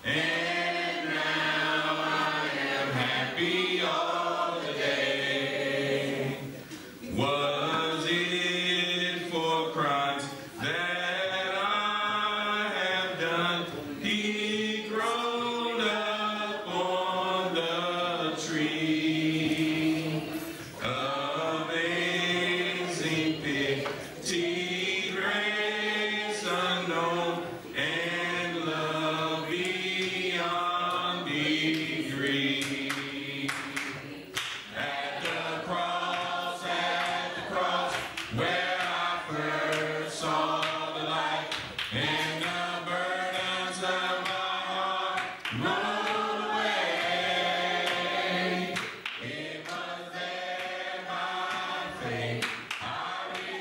and now I am happy all the day. Was it for Christ that I have done? He grown up on the tree. Amazing pity, grace unknown, and love beyond degree. At the cross, where I first saw the light, and the burdens of my heart rolled away. It was there by faith I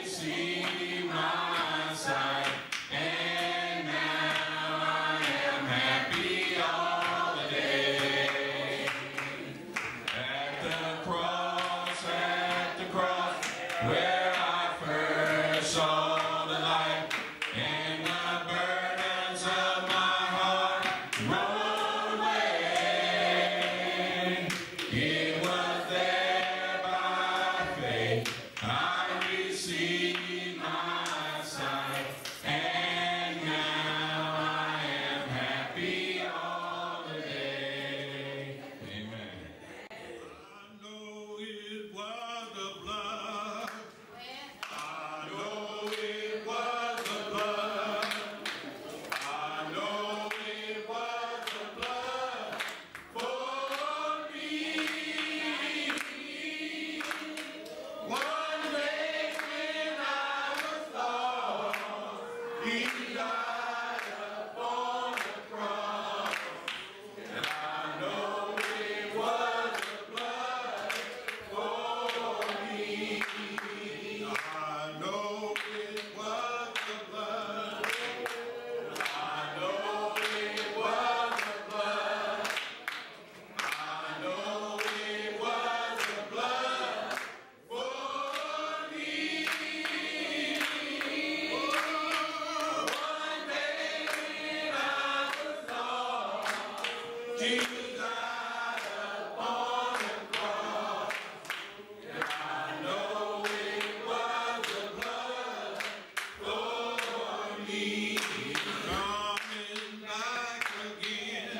received my sight, and now I am happy all the day. At the cross, where I first saw the light, and the burdens of my heart rolled away. It was there by faith I received my sight, and now I am happy all the day. Amen. I know it was the blood. I know it was the blood. I know it was the blood for me. One day when I was lost, He died upon the cross. And I know it was the blood for me. I know it was the blood. I know it was the blood. I know it was the blood for me. One day when I was lost, Jesus died upon the cross. And I know it was the blood for me. Coming back again.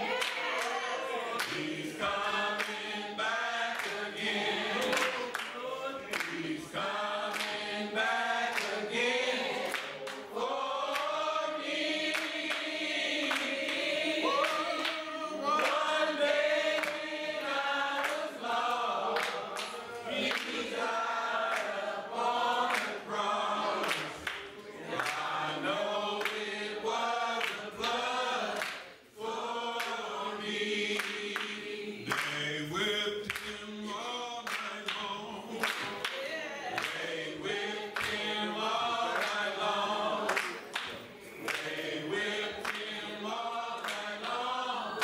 He's coming back again. He's coming back again for me. One day when I was lost, He died upon the cross. I know it was the blood for me. They whipped Him all night long. They whipped Him all night long. They whipped Him all night long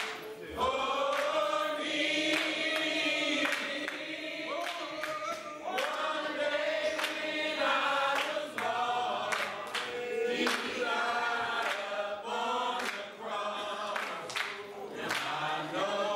for me. One day when I was lost, He died upon the cross. And I know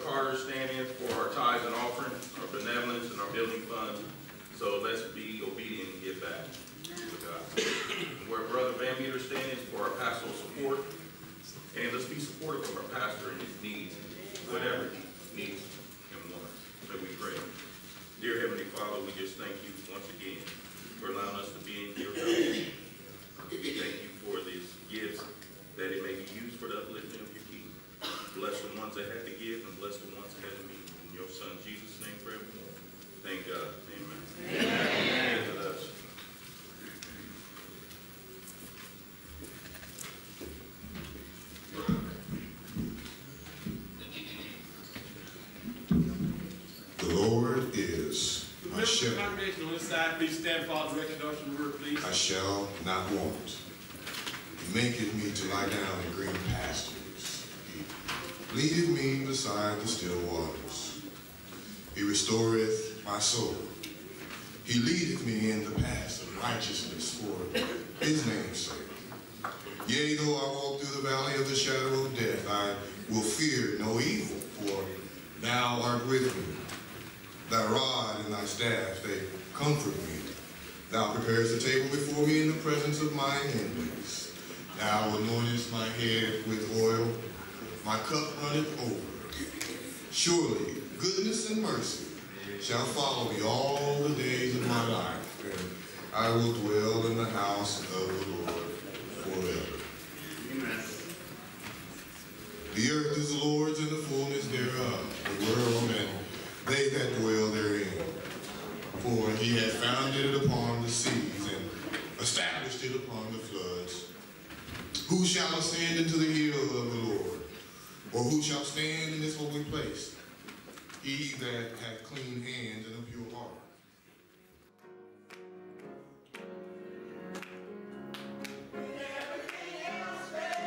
Carter stand in for our tithes and offering, our benevolence, and our building fund. So let's be obedient and give back to God. And where Brother Van Meter stands for our pastoral support, and let's be supportive of our pastor and his needs, whatever he needs and wants. So we pray. Dear Heavenly Father, we just thank you once again for allowing us to be in your house. We thank you for these gifts, that it may be used for the uplifting of your kingdom. Bless the ones that had to give, and bless the ones that had to meet. In your Son, Jesus' name, forevermore. Thank God. Amen. Amen. Amen. The Lord is my shepherd. Congregation on this side, please stand for the introduction of the word, please. I shall not want. He maketh me to lie down in green pastures. He leadeth me beside the still waters. He restoreth my soul. He leadeth me in the paths of righteousness for his name's sake. Yea, though I walk through the valley of the shadow of death, I will fear no evil, for thou art with me. Thy rod and thy staff, they comfort me. Thou preparest a table before me in the presence of mine enemies. Thou anointest my head with oil, my cup runneth over. Surely goodness and mercy shall follow me all the days of my life, and I will dwell in the house of the Lord forever. Amen. The earth is the Lord's and the fullness thereof, the world and they that dwell therein. For he hath founded it upon the seas and established it upon the floods. Who shall ascend into the hill of the Lord? Or who shall stand in his holy place? He that hath clean hands and a pure heart. Everything else fails.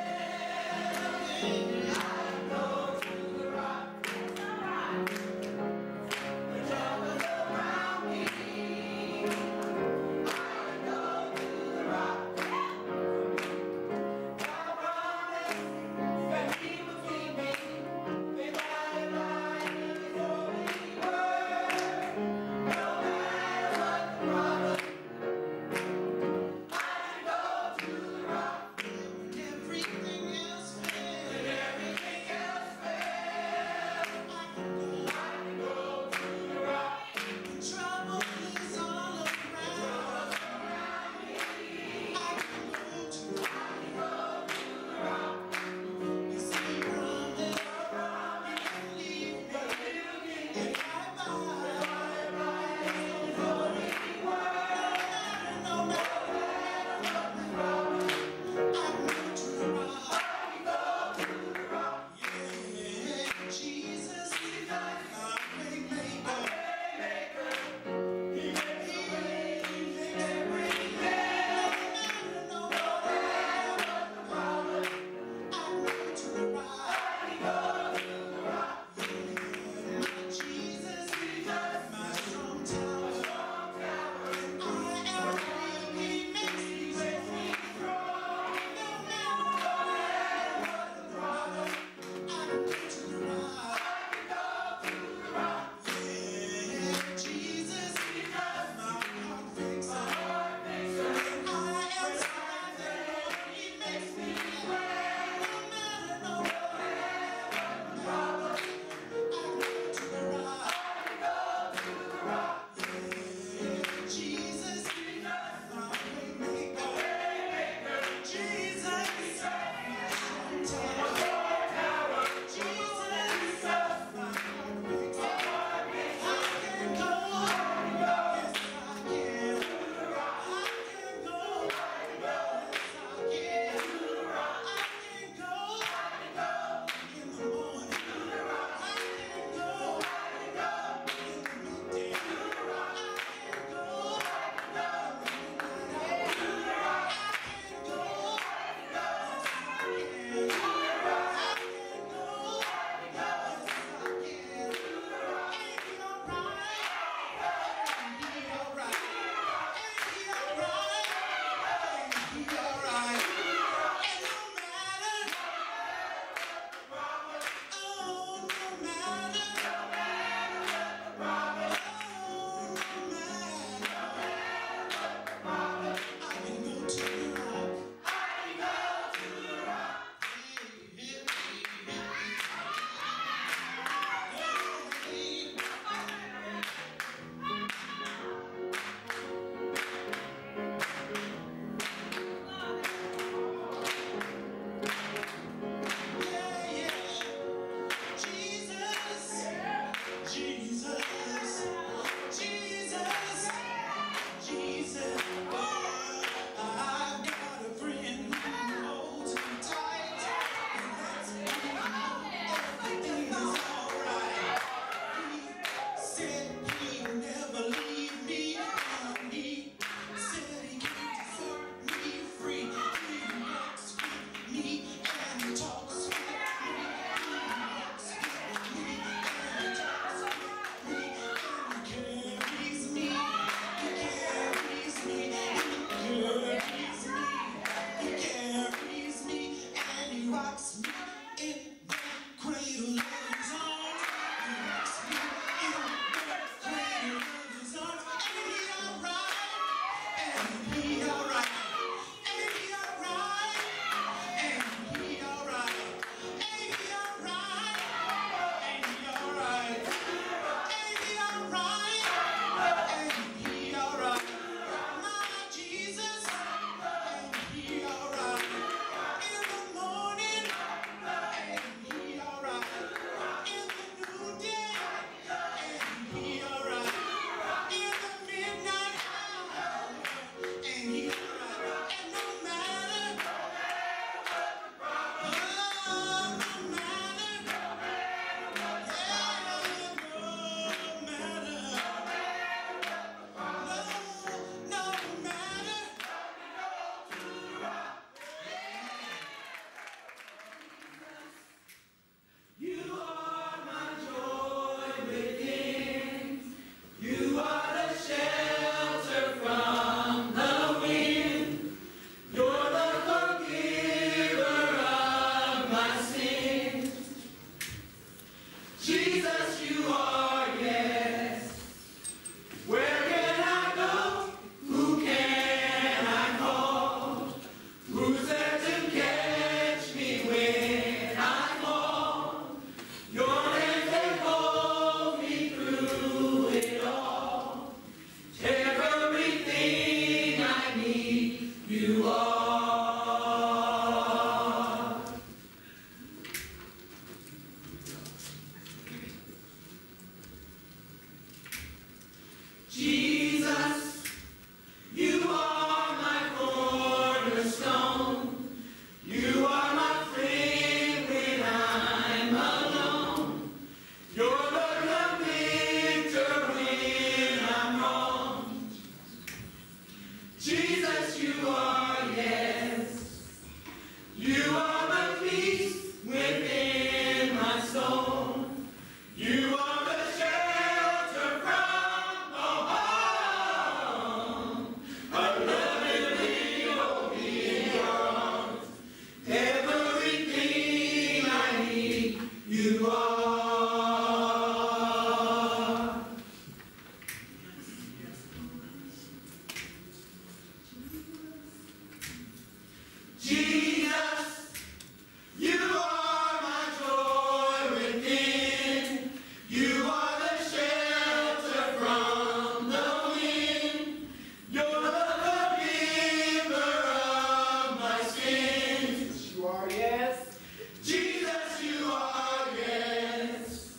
yes. Jesus, you are, yes.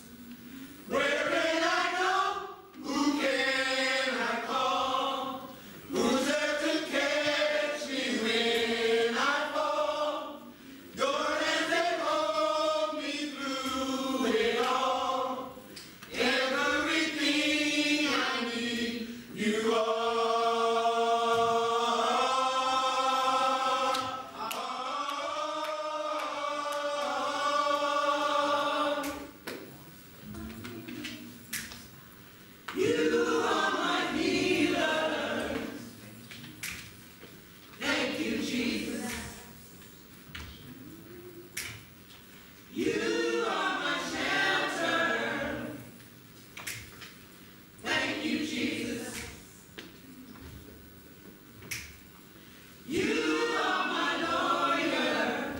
Where can I go? Who can I call? Who's there to catch me when I fall? Your hands that hold me through it all. Everything I need, you are. You are my healer. Thank you, Jesus. You are my shelter. Thank you, Jesus. You are my lawyer.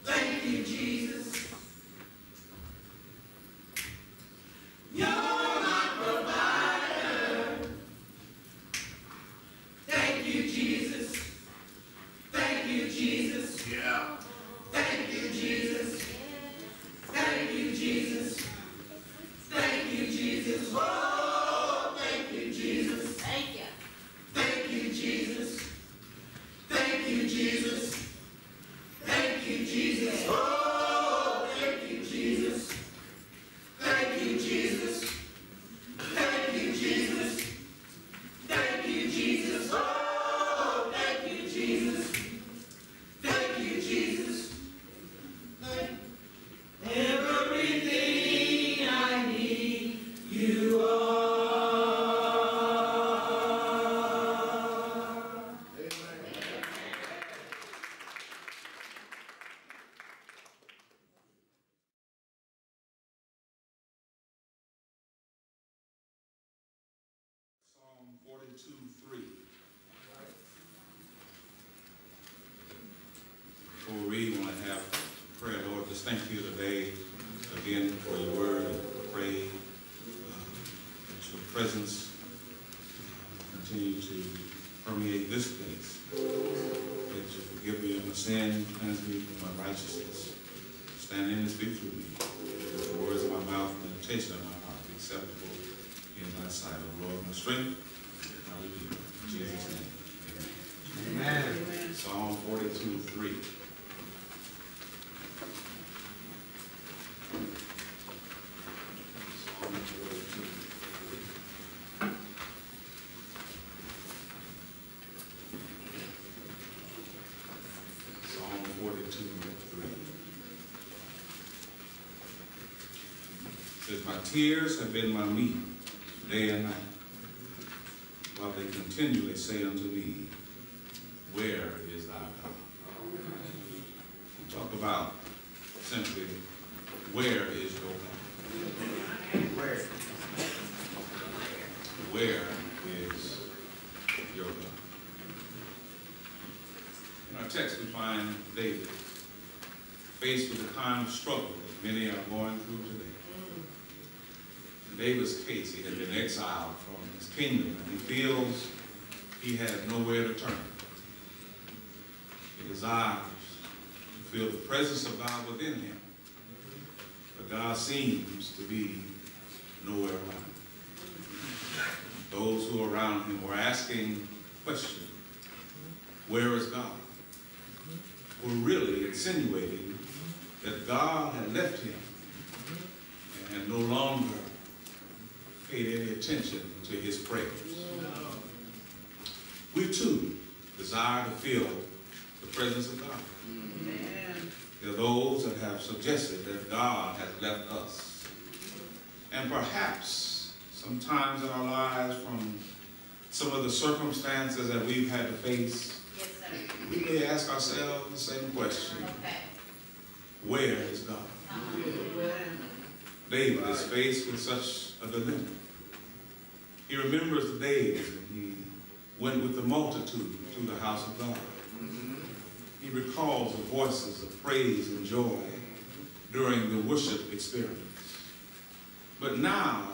Thank you, Jesus. You're my provider. Thank you, Jesus. Thank you, Jesus. Yeah. Thank you, Jesus. Thank you, Jesus. Thank you, Jesus. Oh, thank you, Jesus. Thank you. Thank you, Jesus. Thank you, Jesus. Thank you, Jesus. Oh, thank you, Jesus. Thank you, Jesus. Thank you, Jesus. Thank you, Jesus. Oh, thank you, Jesus. Thank you, Jesus. Everything I need, you are. Psalm 42:3. Before we read, we want to have prayer. Lord, just thank you today again for your word. Pray that your presence continue to permeate this place. That you forgive me of my sin, cleanse me from my righteousness. Stand in and speak through me. Let the words of my mouth and the meditation of my heart be acceptable in thy sight, O Lord, my strength, my redeemer. In Jesus' name, amen. Amen. Psalm 42:3. Psalm 42. Psalm 42:3. Says, my tears have been my meat day and night, while they continually say unto me, where is thy God? We talk about simply, where is your God? Where? Where is your God? In our text we find David faced with the kind of struggle that many are going through today. In David's case, he had been exiled from his kingdom, and he feels he has nowhere to turn. He desires to feel the presence of God within him, but God seems to be nowhere around. Those who are around him were asking the question, where is God? Were really insinuating that God had left him and no longer paid any attention to his prayers. We too desire to feel the presence of God. Amen. There are those that have suggested that God has left us. And perhaps sometimes in our lives, from some of the circumstances that we've had to face, Yes, sir. we may ask ourselves the same question. Okay. Where is God? David is faced with such a dilemma. He remembers the days when he went with the multitude to the house of God. He recalls the voices of praise and joy during the worship experience. But now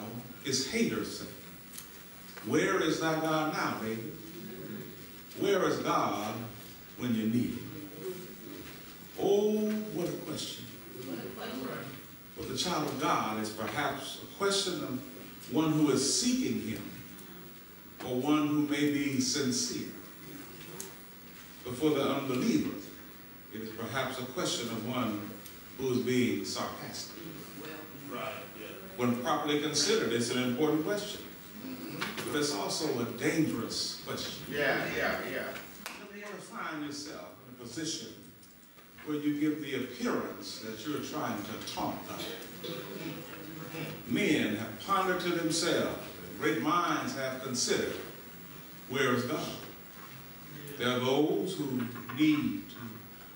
his haters say, where is thy God now, David? Where is God when you need him? of God is perhaps a question of one who is seeking him, or one who may be sincere. But for the unbeliever, it is perhaps a question of one who is being sarcastic. Right, yeah. When properly considered, it's an important question. But it's also a dangerous question. Yeah. You want to find yourself in a position where you give the appearance that you're trying to taunt God. Men have pondered to themselves, and great minds have considered, where is God? There are those who need to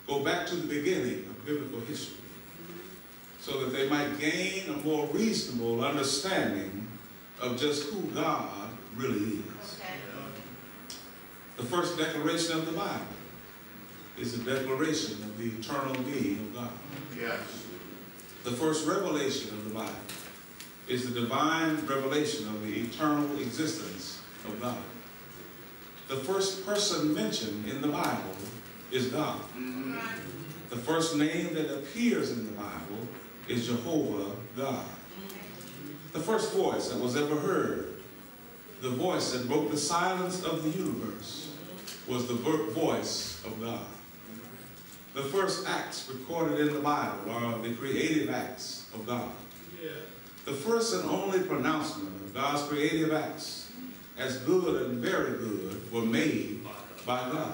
go back to the beginning of biblical history so that they might gain a more reasonable understanding of just who God really is. Okay. The first declaration of the Bible is a declaration of the eternal being of God. Yes. The first revelation of the Bible is the divine revelation of the eternal existence of God. The first person mentioned in the Bible is God. The first name that appears in the Bible is Jehovah God. The first voice that was ever heard, the voice that broke the silence of the universe, was the voice of God. The first acts recorded in the Bible are the creative acts of God. The first and only pronouncement of God's creative acts as good and very good were made by God.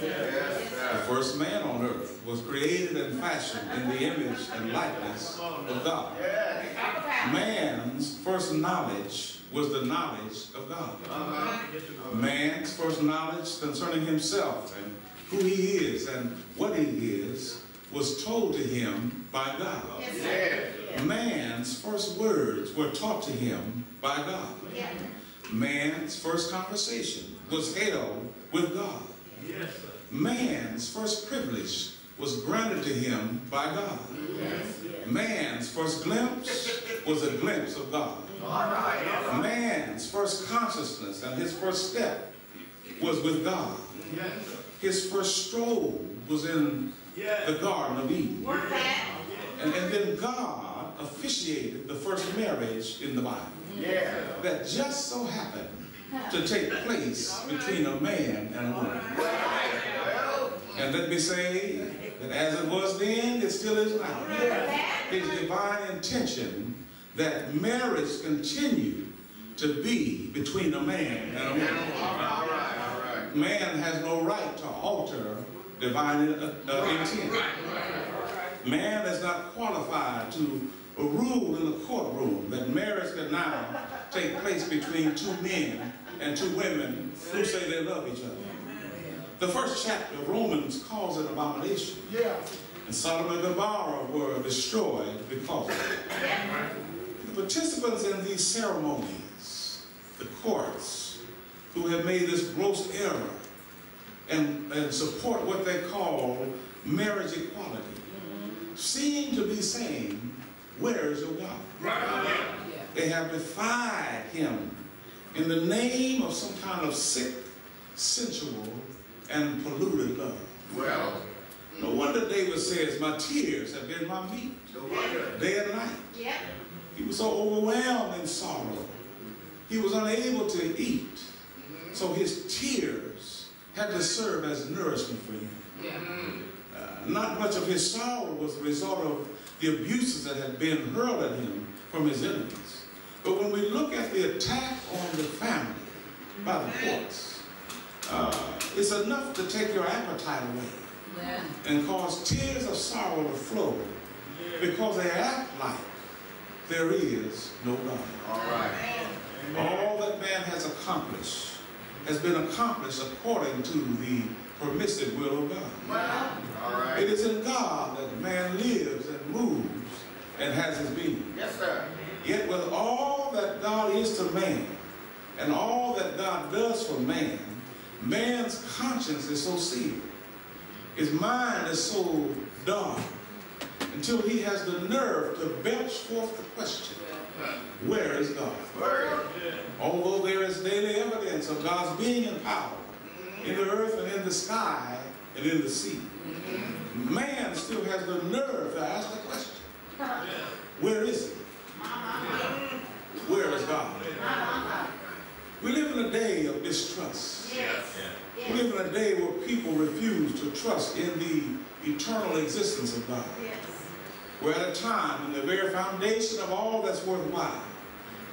The first man on earth was created and fashioned in the image and likeness of God. Man's first knowledge was the knowledge of God. Man's first knowledge concerning himself and who he is and what he is was told to him by God. Man's first words were taught to him by God. Man's first conversation was held with God. Man's first privilege was granted to him by God. Man's first glimpse was a glimpse of God. Man's first consciousness and his first step was with God. His first stroll was in the Garden of Eden. And then God officiated the first marriage in the Bible. That just so happened to take place between a man and a woman. And let me say that as it was then, it still is now. His divine intention that marriage continue to be between a man and a woman. Man has no right to alter divine intent. Man is not qualified to rule in the courtroom that marriage can now take place between two men and two women who say they love each other. The first chapter of Romans calls it abomination. And Sodom and Gomorrah were destroyed because of it. The participants in these ceremonies, the courts, who have made this gross error and support what they call marriage equality, seem to be saying, where is your God? They have defied him in the name of some kind of sick, sensual, and polluted love. No wonder David says, my tears have been my meat, day and night. He was so overwhelmed in sorrow. He was unable to eat. So his tears had to serve as nourishment for him. Not much of his sorrow was the result of the abuses that had been hurled at him from his enemies. But when we look at the attack on the family by the courts, it's enough to take your appetite away and cause tears of sorrow to flow because they act like there is no God. All that man has accomplished has been accomplished according to the permissive will of God. It is in God that man lives and moves and has his being. Yet with all that God is to man and all that God does for man, man's conscience is so seared. His mind is so dark until he has the nerve to belch forth the question, where is God? Although there is daily evidence of God's being and power in the earth and in the sky and in the sea, man still has the nerve to ask the question, where is he? Where is God? We live in a day of distrust. We live in a day where people refuse to trust in the eternal existence of God. We're at a time when the very foundation of all that's worthwhile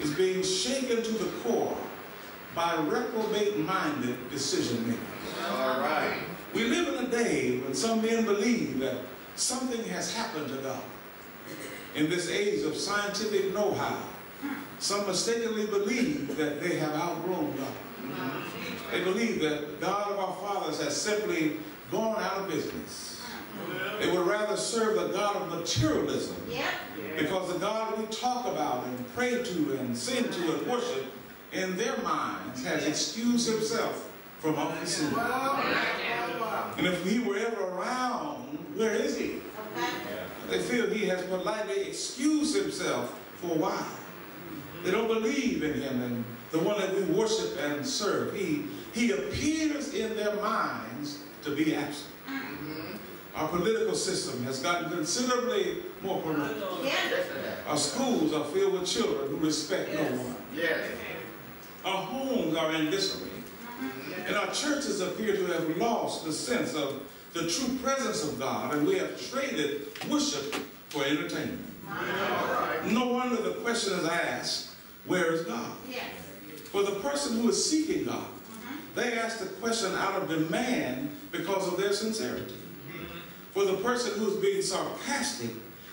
is being shaken to the core by reprobate-minded decision-makers. All right. We live in a day when some men believe that something has happened to God. In this age of scientific know-how, some mistakenly believe that they have outgrown God. They believe that God of our fathers has simply gone out of business. They would rather serve the God of materialism because the God we talk about and pray to and sing to and worship in their minds has excused himself from our sin. And if he were ever around, where is he? They feel he has politely excused himself for a while. They don't believe in him and the one that we worship and serve. He appears in their minds to be absent. Our political system has gotten considerably more corrupt. Our schools are filled with children who respect no one. Our homes are in disarray. And our churches appear to have lost the sense of the true presence of God, and we have traded worship for entertainment. No wonder the question is asked, where is God? For the person who is seeking God, they ask the question out of demand because of their sincerity. For the person who is being sarcastic,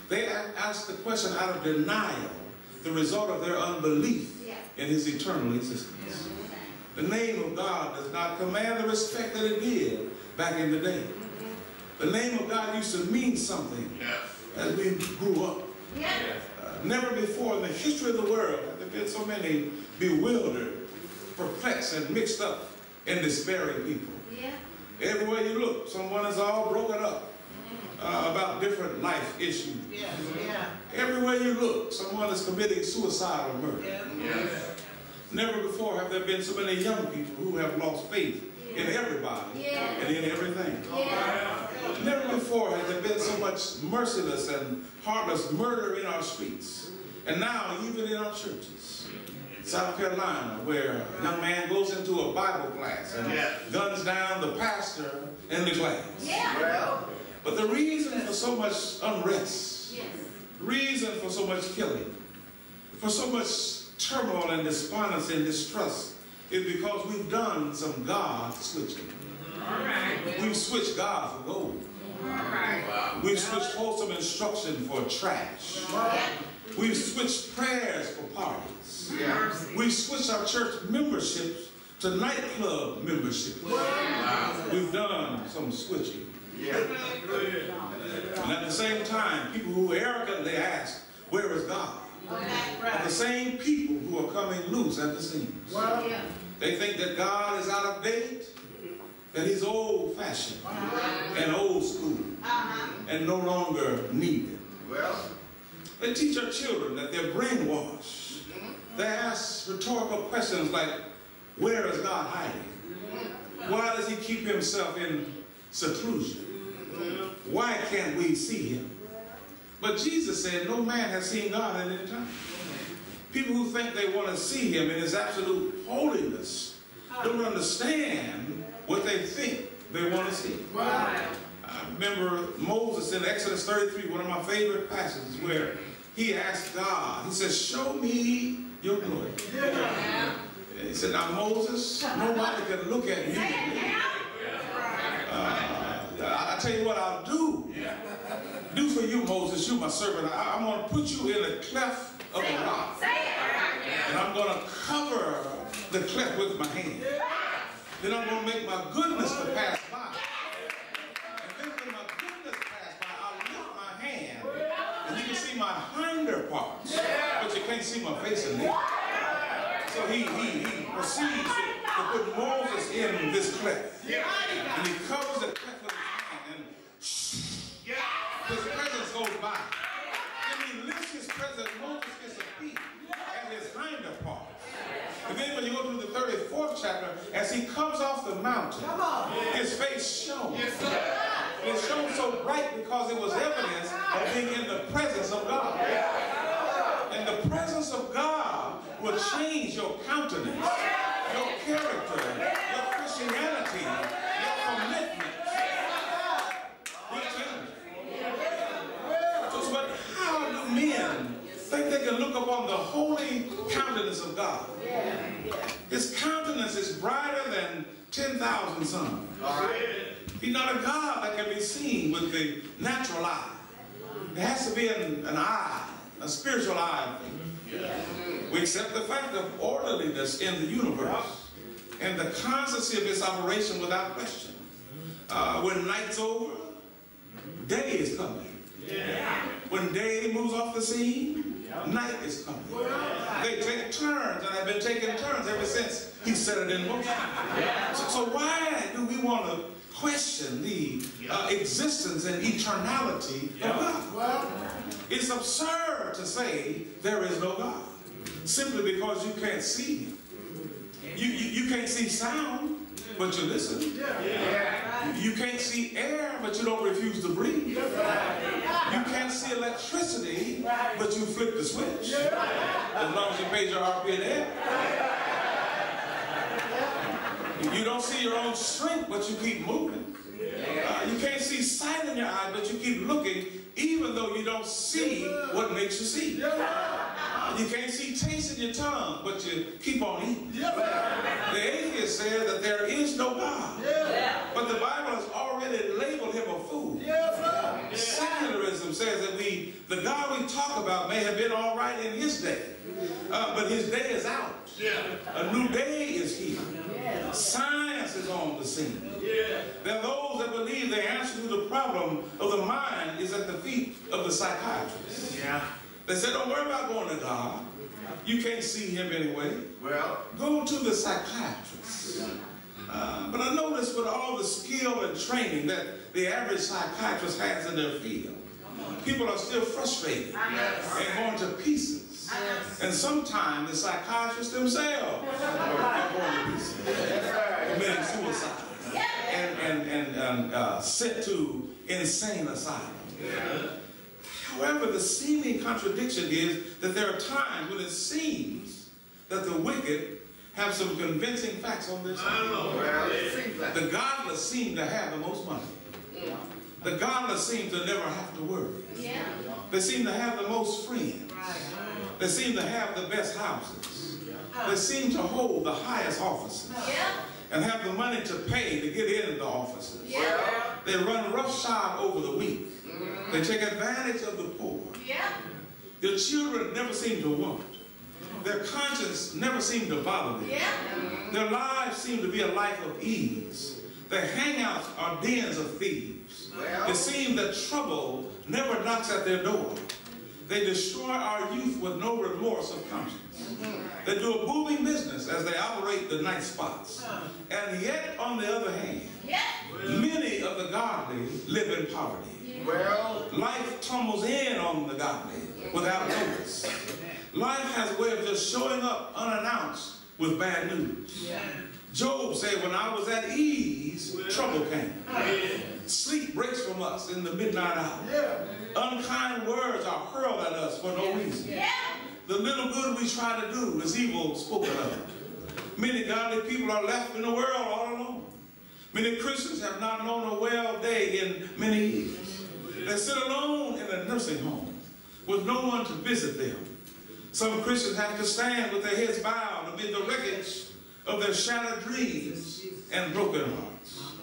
they ask the question out of denial, the result of their unbelief in his eternal existence. The name of God does not command the respect that it did back in the day. The name of God used to mean something as we grew up. Never before in the history of the world have there been so many bewildered, perplexed, and mixed up and despairing people. Everywhere you look, someone is all broken up about different life issues. Everywhere you look, someone is committing suicide or murder. Never before have there been so many young people who have lost faith in everybody and in everything. Never before has there been so much merciless and heartless murder in our streets, and now even in our churches. South Carolina, where a young man goes into a Bible class and guns down the pastor and the class. But the reason for so much unrest, reason for so much killing, for so much turmoil and despondency and distrust is because we've done some God switching. We've switched God for gold. We've switched wholesome instruction for trash. We've switched prayers for parties. We've switched our church memberships to nightclub memberships. We've done some switching. And at the same time, people who arrogantly ask, where is God? Are the same people who are coming loose at the seams. They think that God is out of date, that he's old-fashioned and old school and no longer needed. They teach our children that they're brainwashed. They ask rhetorical questions like, where is God hiding? Why does he keep himself in seclusion? Why can't we see him? But Jesus said, no man has seen God at any time. People who think they want to see him in his absolute holiness don't understand what they think they want to see. I remember Moses in Exodus 33, one of my favorite passages, where he asked God, he says, show me your glory. He said, now Moses, nobody can look at me. I tell you what I'll do. Do for you, Moses, you my servant. I'm going to put you in a cleft of a rock. And I'm going to cover the cleft with my hand. Then I'm going to make my goodness to pass by. And then when my goodness pass by, I'll lift my hand. And you can see my hinder parts. But you can't see my face in there. So he proceeds to put Moses in this cleft. And he covers the cleft with his hand. And his presence goes by. Then he lifts his presence. Moses gets a peek at his hinder parts. And then when you go to the 34th chapter, as he comes off the mountain, his face shone. It shone so bright because it was evidence of being in the presence of God. And the presence of God will change your countenance, your character, your Christianity, your commitment. But how do men think they can look upon the holy countenance of God? His countenance is brighter than 10,000 suns. He's not a God that can be seen with the natural eye. There has to be an eye, a spiritual eye. We accept the fact of orderliness in the universe and the constancy of its operation without question. When night's over, day is coming. When day moves off the scene, night is coming. They take turns and have been taking turns ever since he set it in motion. So why do we want to question the existence and eternality of God? It's absurd to say there is no God simply because you can't see him. You can't see sound, but you listen. You can't see air, but you don't refuse to breathe. You can't see electricity, but you flip the switch. As long as you pay your RP and air. You don't see your own strength, but you keep moving. You can't see sight in your eye, but you keep looking, even though you don't see what makes you see. You can't see taste in your tongue, but you keep on eating. The atheist says that there is no God. But the Bible has already labeled him a fool. Secularism says that the God we talk about may have been all right in his day, but his day is out. A new day is here. Science is on the scene. There are those that believe the answer to the problem of the mind is at the feet of the psychiatrist. They say, don't worry about going to God. You can't see him anyway. Go to the psychiatrist. But I notice with all the skill and training that the average psychiatrist has in their field, people are still frustrated and going to pieces. And sometimes the psychiatrists themselves are going to pieces, committing suicide, and sent to insane asylum. However, the seeming contradiction is that there are times when it seems that the wicked have some convincing facts on their side. The godless seem to have the most money. The godless seem to never have to worry. They seem to have the most friends. They seem to have the best houses. They seem to hold the highest offices and have the money to pay to get into the offices. They run roughshod over the weak. They take advantage of the poor. Their children never seem to want. Their conscience never seems to bother them. Their lives seem to be a life of ease. Their hangouts are dens of thieves. It seems that trouble never knocks at their door. They destroy our youth with no remorse of conscience. They do a booming business as they operate the night spots. And yet, on the other hand, many of the godly live in poverty. Life tumbles in on the godly without notice. Life has a way of just showing up unannounced with bad news. Job said, when I was at ease, trouble came. Sleep breaks from us in the midnight hour. Unkind words are hurled at us for no reason. The little good we try to do is evil spoken of. Many godly people are left in the world all alone. Many Christians have not known a well day in many years. They sit alone in a nursing home with no one to visit them. Some Christians have to stand with their heads bowed amid the wreckage of their shattered dreams and broken hearts.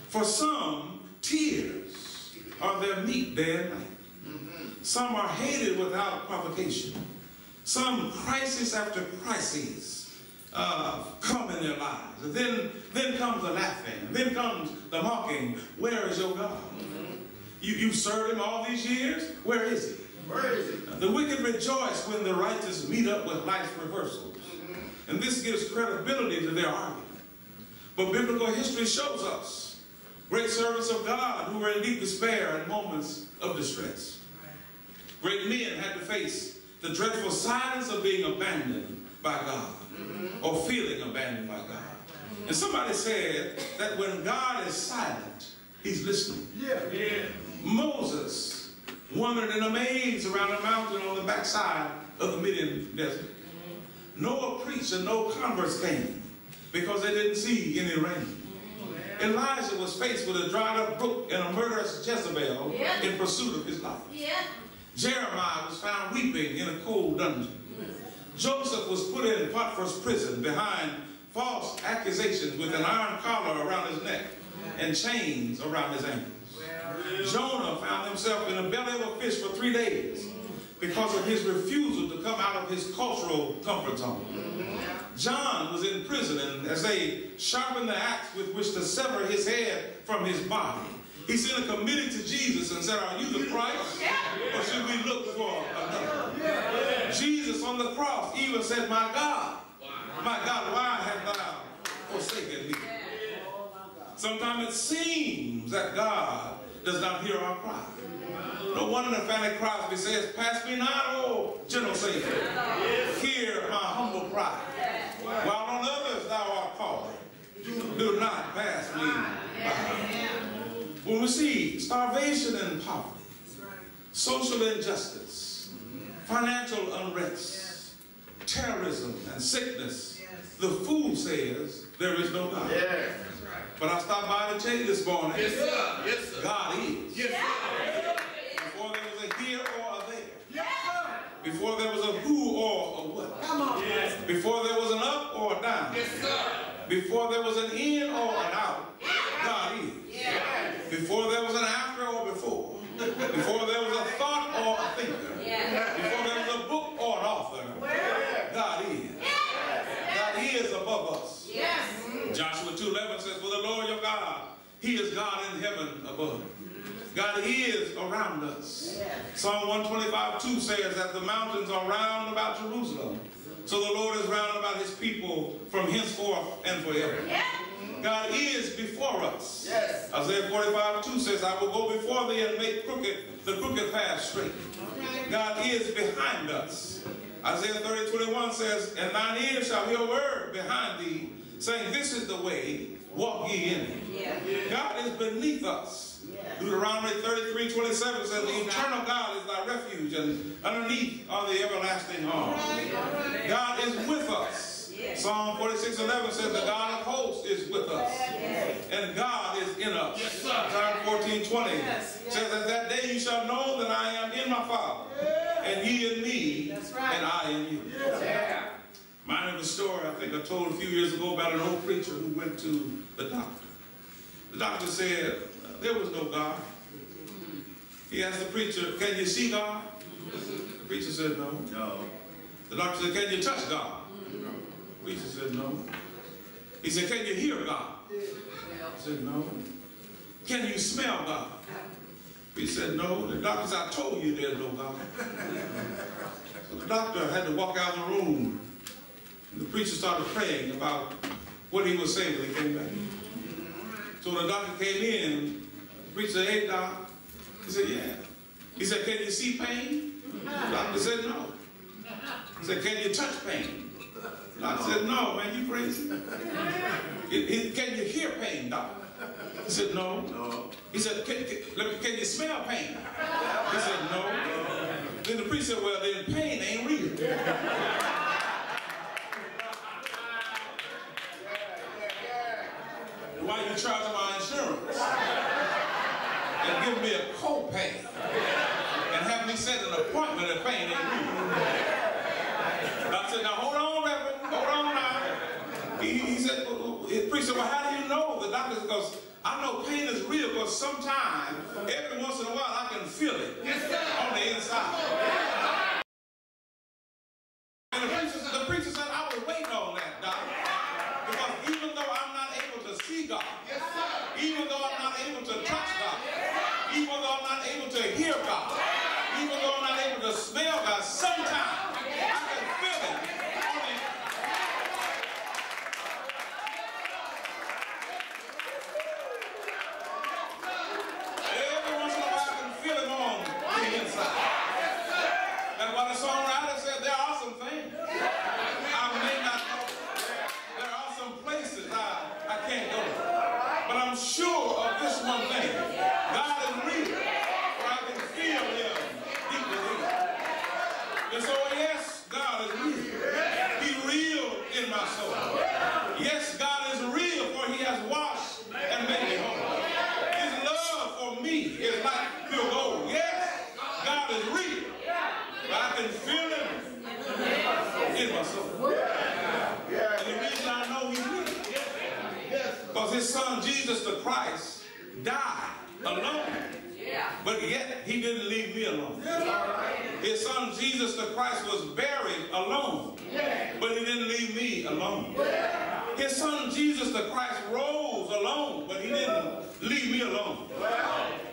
For some, tears are their meat day and night. Some are hated without provocation. Some crisis after crisis come in their lives. And then comes the laughing. And then comes the mocking. Where is your God? You served him all these years? Where is he? The wicked rejoice when the righteous meet up with life's reversals. And this gives credibility to their argument. But biblical history shows us great servants of God who were in deep despair in moments of distress. Great men had to face the dreadful silence of being abandoned by God or feeling abandoned by God. And somebody said that when God is silent, he's listening. Moses wondered in a maze around a mountain on the backside of the Midian desert. Noah preached and no converts came because they didn't see any rain. Elijah was faced with a dried up brook and a murderous Jezebel in pursuit of his life. Jeremiah was found weeping in a cold dungeon. Joseph was put in Potiphar's prison behind false accusations with an iron collar around his neck and chains around his ankles. Jonah found himself in the belly of a fish for 3 days because of his refusal to come out of his cultural comfort zone. John was in prison, and as they sharpened the axe with which to sever his head from his body, he sent a committee to Jesus and said, "Are you the Christ, or should we look for another?" Jesus on the cross even said, my God, why have thou forsaken me?" Sometimes it seems that God does not hear our cry. No wonder Nathaniel Crosby says, "Pass me not, O gentle Savior. Hear my humble cry. While on others thou art calling, do not pass me by." When we see starvation and poverty, social injustice, financial unrest, terrorism and sickness, the fool says there is no God. But I stopped by to tell you this morning, God is. Before there was a here or a there. Before there was a who or a what. Before there was an up or a down. Before there was an in or an out, God is. Before there was an after or before. Before there was a thought or a thinker. Before there was a book or an author, God is. God is above us. Joshua 2:11 says, "For the Lord your God, he is God in heaven above. God is around us." Psalm 125:2 says that the mountains are round about Jerusalem, so the Lord is round about his people from henceforth and forever. God is before us. Isaiah 45:2 says, "I will go before thee and make the crooked path straight." God is behind us. Isaiah 30:21 says, "And thine ears shall hear a word behind thee, saying, This is the way, walk ye in it." God is beneath us. Deuteronomy 33:27 says, "The eternal God is thy refuge, and underneath are the everlasting arms." God is with us. Psalm 46:11 says, "The God of hosts is with us, and God is in us." John 14:20 says, "At that day you shall know that I am in my Father, and ye in me, and I in you." Mine of a story I think I told a few years ago about an old preacher who went to the doctor. The doctor said there was no God. He asked the preacher, "Can you see God?" The preacher said, "No." The doctor said, "Can you touch God?" The preacher said, "No." He said, "Can you hear God?" He said, "No." "Can you smell God?" He said, "No." The doctor said, "I told you there's no God." So the doctor had to walk out of the room. The preacher started praying about what he would say when he came back. So when the doctor came in, the preacher said, "Hey, doc." He said, "Yeah." He said, "Can you see pain?" The doctor said, "No." He said, "Can you touch pain?" The doctor said, "No, man, you crazy." "Can you hear pain, doc?" He said, "No." He said, can you smell pain?" He said, "No." Then the preacher said, "Well, then pain ain't real." Why you charging my insurance and give me a copay and have me set an appointment if pain ain't real? I said, "Now hold on, Reverend, hold on now." He said, the preacher said, "Well, how do you know?" The doctor said, "Because I know pain is real because sometimes, every once in a while, I can feel it on the inside." And the preacher said, "I was waiting on that, doc. Because even though I'm not able to see God, even though I'm not able to touch God, even though I'm not able to hear God, even though I'm not able to smell God, sometimes I can feel it on the every once in a while I can feel it on the inside." That's why the songwriter said there are some things I may not know. There are some places I can't go. But I'm sure of this one thing. God is real. For I can feel him God is real. But I can feel him in my soul. And the reason I know he's real, because his son Jesus the Christ died alone. But yet he didn't leave me alone. His son Jesus the Christ was buried alone. But he didn't leave me alone. His son Jesus the Christ rose alone. But he didn't leave me alone.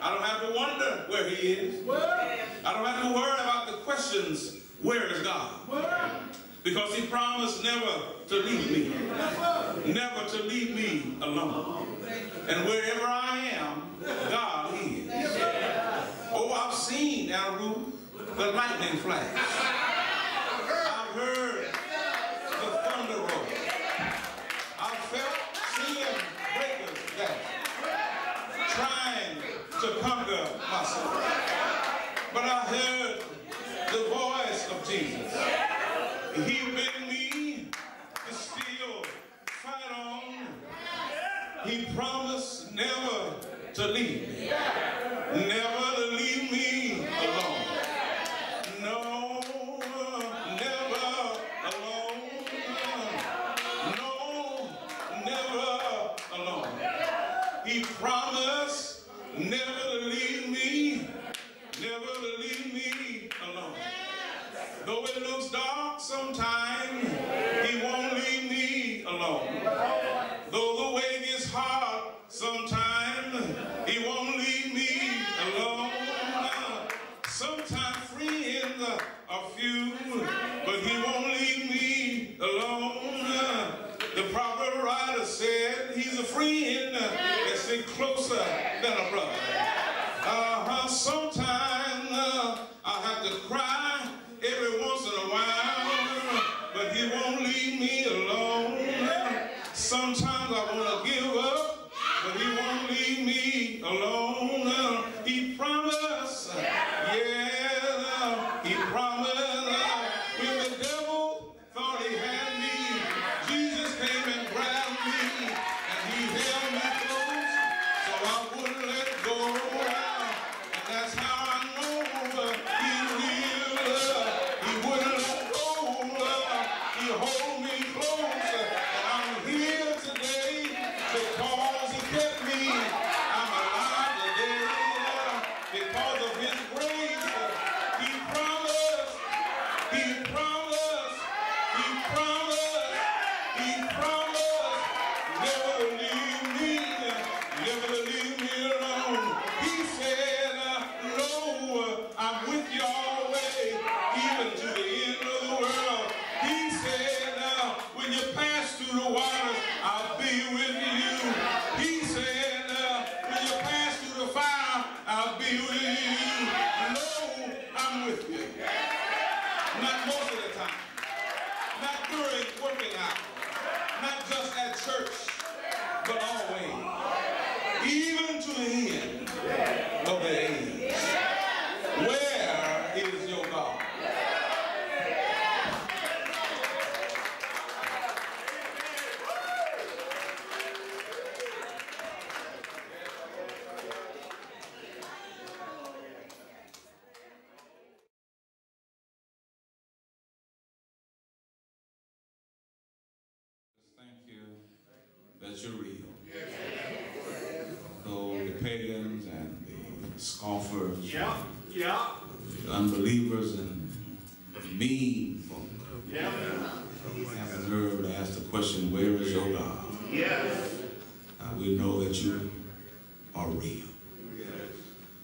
I don't have to wonder where he is. I don't have to worry about the questions, where is God? Because he promised never to leave me. Never to leave me alone. And wherever I am, God is. Oh, I've seen, Andrew, the lightning flash. I've heard the thunder roll. I've seen breakers dash, trying to conquer myself. But I heard the voice of Jesus. He bid me to still fight on. He promised never to leave me. Never to leave me alone. No, never alone. No, never alone. He promised never to leave me. Never to leave me alone. Though it looks dark sometimes, he won't leave me alone. Though the way gets hard sometimes, he won't leave me alone. Sometimes friends are few, but he won't leave me alone. The prophet writer said he's a friend that sticks closer than a brother. Sometimes I have to cry every once in a while, but he won't leave me alone. Sometimes I want to give up, but he won't leave me alone. He promised, yeah, he promised. When the devil thought he had me, Jesus came and grabbed me, and he held me close, so I wouldn't let go. And that's how I know he's real. He wouldn't let go. He hold me close, and I'm here today because he kept me. I'm alive today because of his grace. He promised, he promised, he promised, he promised never to leave me, never to leave me alone. He said, no, I'm with you always, even to the end of the world. He said, when you pass through the waters, I'll be with you. He said, when you pass through the fire, I'll be with you. No, I'm with you. Not most of the time. Not during working hours. Not just at church, but always. Even to the end of the age. Where is your God? Thank you that you're real. Though the pagans and the scoffers, the unbelievers and the mean folk have the nerve to ask the question, where is your God? We know that you are real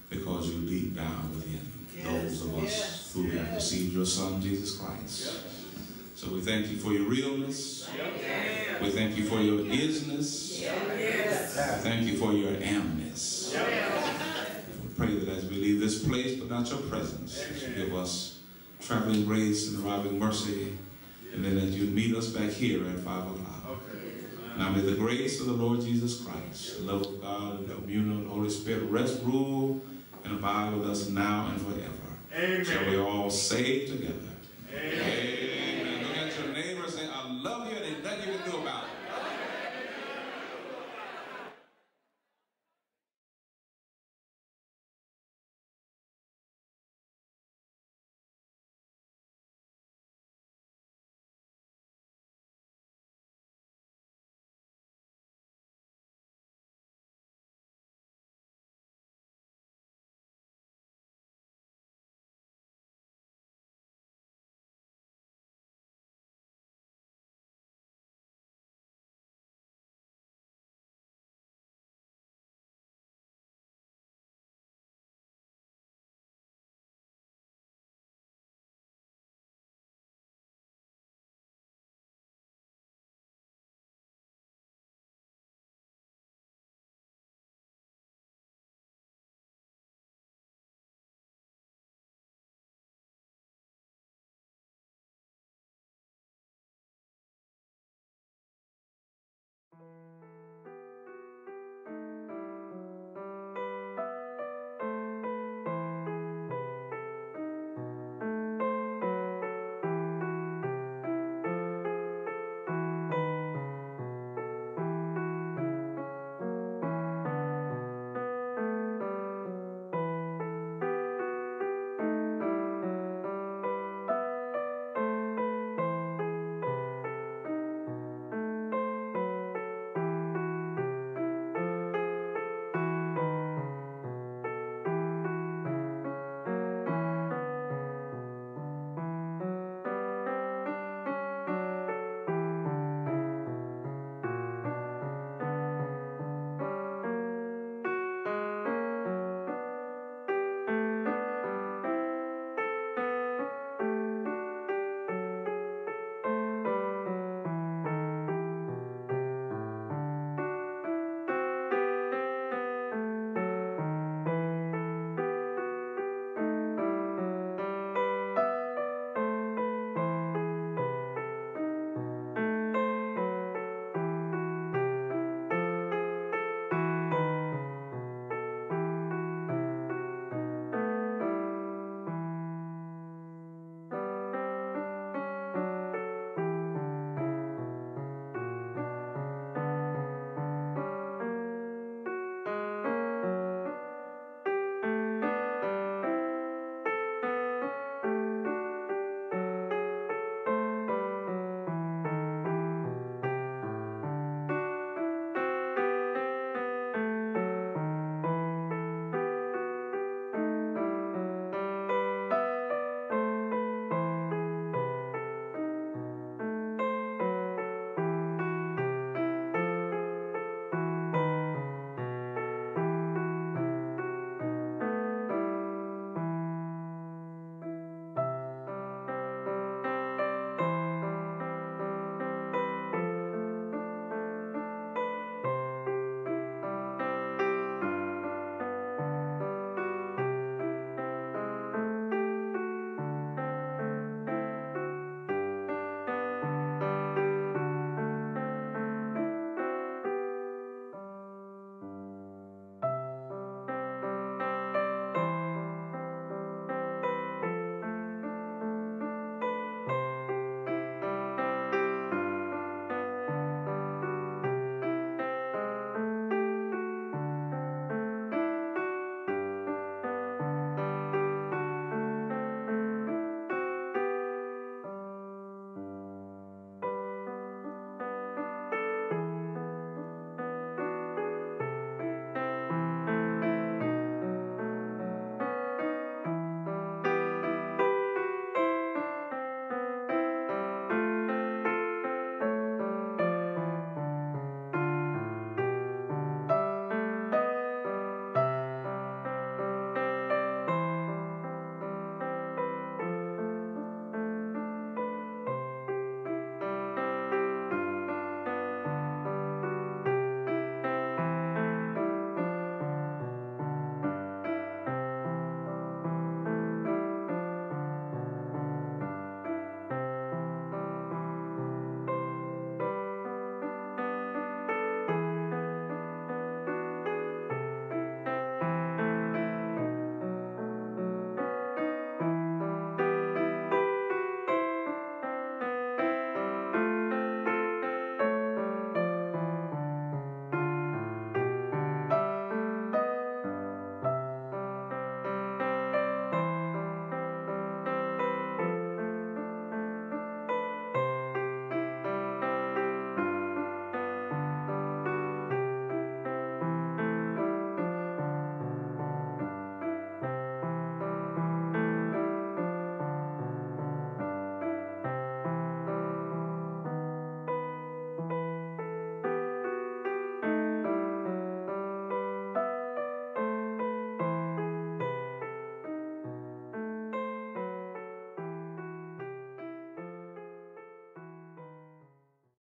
because you deep down within those of us who have received your son, Jesus Christ. So we thank you for your realness. We thank you for your isness. Thank you for your amness. We pray that as we leave this place, but not your presence, that you give us traveling grace and arriving mercy, and then that you meet us back here at 5 o'clock. Now may the grace of the Lord Jesus Christ, the love of God, and the communion of the Holy Spirit rest, rule, and abide with us now and forever. Amen. Shall we all say together? Amen.